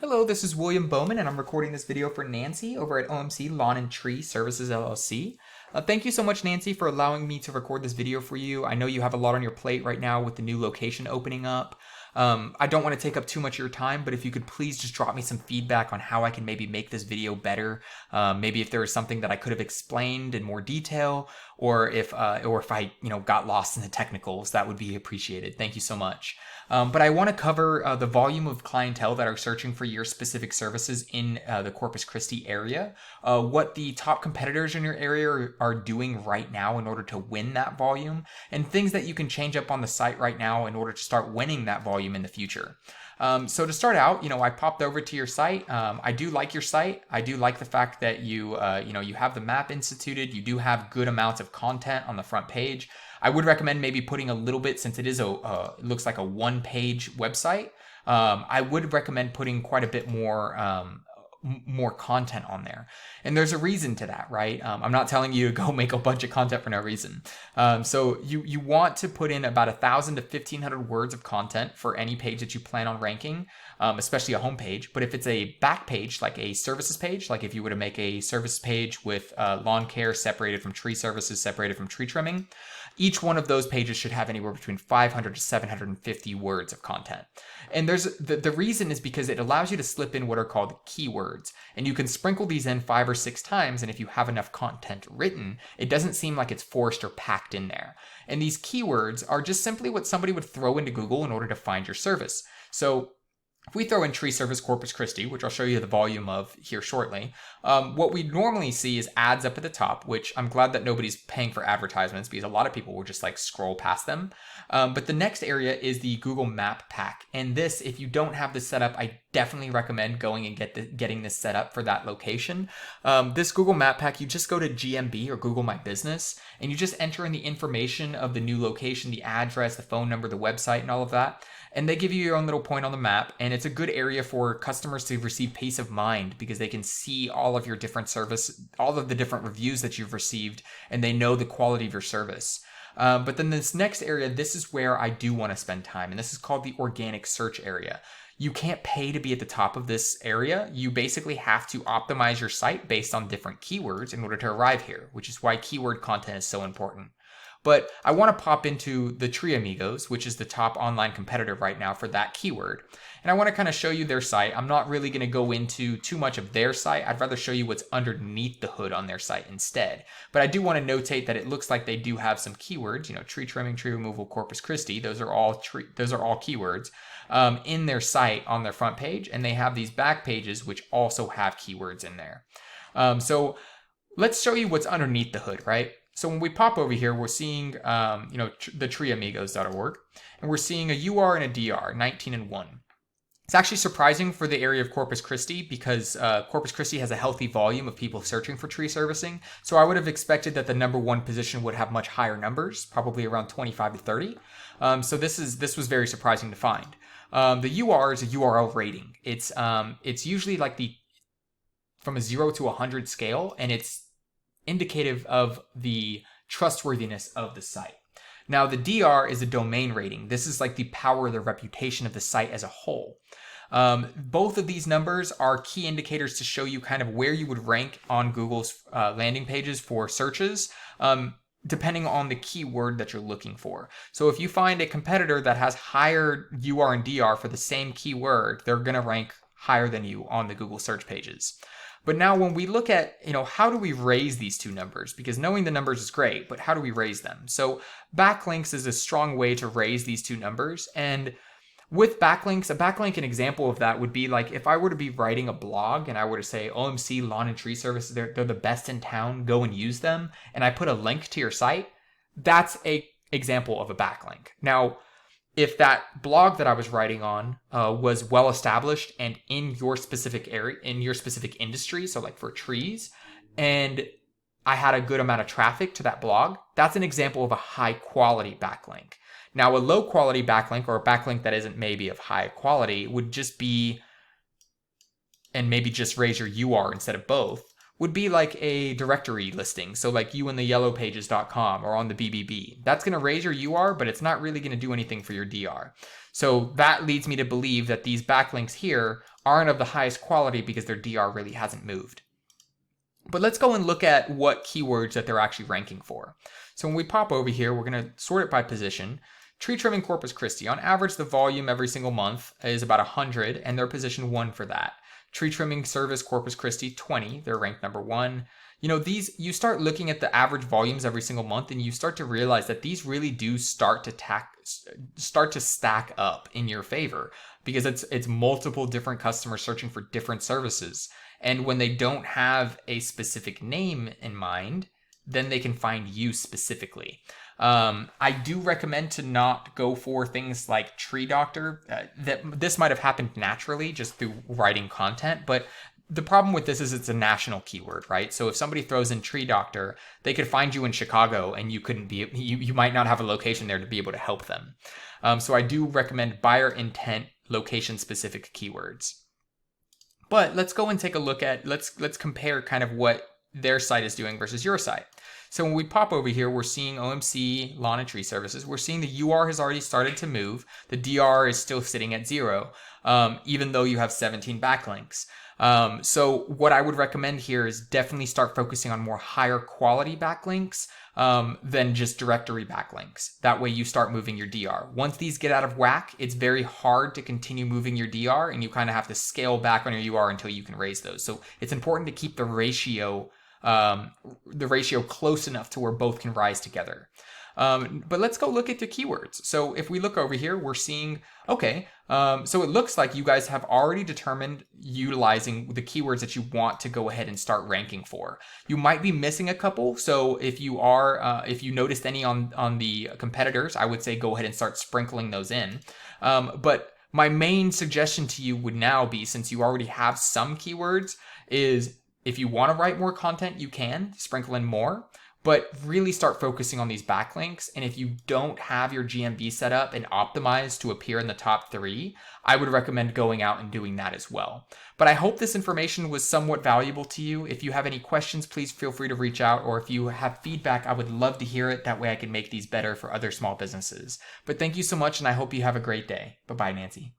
Hello, this is William Bowman, and I'm recording this video for Nancy over at OMC Lawn and Tree Services LLC. Thank you so much, Nancy, for allowing me to record this video for you. I know you have a lot on your plate right now with the new location opening up. I don't want to take up too much of your time, but if you could please just drop me some feedback on how I can maybe make this video better. Maybe if there was something that I could have explained in more detail, or if I got lost in the technicals, that would be appreciated. Thank you so much. But I want to cover the volume of clientele that are searching for your specific services in the Corpus Christi area, what the top competitors in your area are doing right now in order to win that volume, and things that you can change up on the site right now in order to start winning that volume in the future. So to start out, I popped over to your site. I do like your site. I do like the fact that you have the map instituted. You do have good amounts of content on the front page. I would recommend maybe putting a little bit, since it is it looks like a one-page website. I would recommend putting quite a bit more content on there. And there's a reason to that, right? I'm not telling you to go make a bunch of content for no reason. So you want to put in about 1,000 to 1,500 words of content for any page that you plan on ranking, especially a home page. But if it's a back page, like a services page, like if you were to make a service page with lawn care separated from tree services, separated from tree trimming, each one of those pages should have anywhere between 500 to 750 words of content. And there's the reason is because it allows you to slip in what are called keywords. And you can sprinkle these in 5 or 6 times, and if you have enough content written, it doesn't seem like it's forced or packed in there. And these keywords are just simply what somebody would throw into Google in order to find your service. So if we throw in tree service Corpus Christi, which I'll show you the volume of here shortly, what we normally see is ads up at the top, which I'm glad that nobody's paying for advertisements because a lot of people will just scroll past them. But the next area is the Google Map Pack. And this, if you don't have this set up, I definitely recommend going and getting this set up for that location. This Google Map Pack, you just go to GMB or Google My Business, and you just enter in the information of the new location, the address, the phone number, the website, and all of that. And they give you your own little point on the map, and it's a good area for customers to receive peace of mind because they can see all of your different service, all of the different reviews that you've received, and they know the quality of your service. But then this next area, this is where I do want to spend time, and this is called the organic search area. You can't pay to be at the top of this area. You basically have to optimize your site based on different keywords in order to arrive here, which is why keyword content is so important. But I want to pop into the Tree Amigos, which is the top online competitor right now for that keyword. And I want to kind of show you their site. I'm not really going to go into too much of their site. I'd rather show you what's underneath the hood on their site instead. But I do want to notate that it looks like they do have some keywords, tree trimming, tree removal, Corpus Christi. Those are all keywords in their site on their front page. And they have these back pages, which also have keywords in there. So let's show you what's underneath the hood, right? So when we pop over here, we're seeing, the treeamigos.org, and we're seeing a UR and a DR, 19 and 1. It's actually surprising for the area of Corpus Christi because Corpus Christi has a healthy volume of people searching for tree servicing. So I would have expected that the number 1 position would have much higher numbers, probably around 25 to 30. So this was very surprising to find. The UR is a URL rating. It's usually from a 0 to 100 scale, and it's indicative of the trustworthiness of the site. Now, the DR is a domain rating. This is like the power, the reputation of the site as a whole. Both of these numbers are key indicators to show you kind of where you would rank on Google's landing pages for searches, depending on the keyword that you're looking for. So if you find a competitor that has higher UR and DR for the same keyword, they're going to rank higher than you on the Google search pages. But now when we look at, how do we raise these two numbers? Because knowing the numbers is great, but how do we raise them? So backlinks is a strong way to raise these two numbers. And with backlinks, a backlink, an example of that would be like if I were to be writing a blog and I were to say OMC Lawn and Tree Services, they're the best in town, go and use them. And I put a link to your site, that's a example of a backlink. Now, if that blog that I was writing on was well established and in your specific area, in your specific industry, so like for trees, and I had a good amount of traffic to that blog, that's an example of a high quality backlink. Now, a low quality backlink, or a backlink that isn't maybe of high quality, would just be, and maybe just raise your UR instead of both, would be like a directory listing. So like youandtheyellowpages.com or on the BBB. That's going to raise your UR, but it's not really going to do anything for your DR. So that leads me to believe that these backlinks here aren't of the highest quality because their DR really hasn't moved. But let's go and look at what keywords that they're actually ranking for. So when we pop over here, we're going to sort it by position. Tree trimming Corpus Christi. On average, the volume every single month is about 100, and they're position 1 for that. Tree trimming service Corpus Christi 20, they're ranked number 1. You know, these, you start looking at the average volumes every single month, and you start to realize that these really do start to stack up in your favor, because it's multiple different customers searching for different services. And when they don't have a specific name in mind, then they can find you specifically. I do recommend to not go for things like tree doctor. This might have happened naturally just through writing content, but the problem with this is it's a national keyword, right? So if somebody throws in tree doctor, they could find you in Chicago and you might not have a location there to be able to help them. So I do recommend buyer intent location specific keywords. But let's go and take a look at, let's compare kind of what their site is doing versus your site. So when we pop over here, we're seeing OMC lawn and tree services. We're seeing the UR has already started to move. The DR is still sitting at 0, even though you have 17 backlinks. So what I would recommend here is definitely start focusing on more higher quality backlinks than just directory backlinks. That way you start moving your DR. Once these get out of whack, it's very hard to continue moving your DR, and you kind of have to scale back on your UR until you can raise those. So it's important to keep the ratio close enough to where both can rise together. But let's go look at the keywords. So if we look over here, we're seeing, okay, so it looks like you guys have already determined utilizing the keywords that you want to go ahead and start ranking for. You might be missing a couple. So if you are, if you noticed any on the competitors, I would say go ahead and start sprinkling those in. But my main suggestion to you would now be, since you already have some keywords, is if you want to write more content, you can sprinkle in more, but really start focusing on these backlinks. And if you don't have your GMB set up and optimized to appear in the top 3, I would recommend going out and doing that as well. But I hope this information was somewhat valuable to you. If you have any questions, please feel free to reach out, or if you have feedback, I would love to hear it. That way I can make these better for other small businesses. But thank you so much, and I hope you have a great day. Bye-bye, Nancy.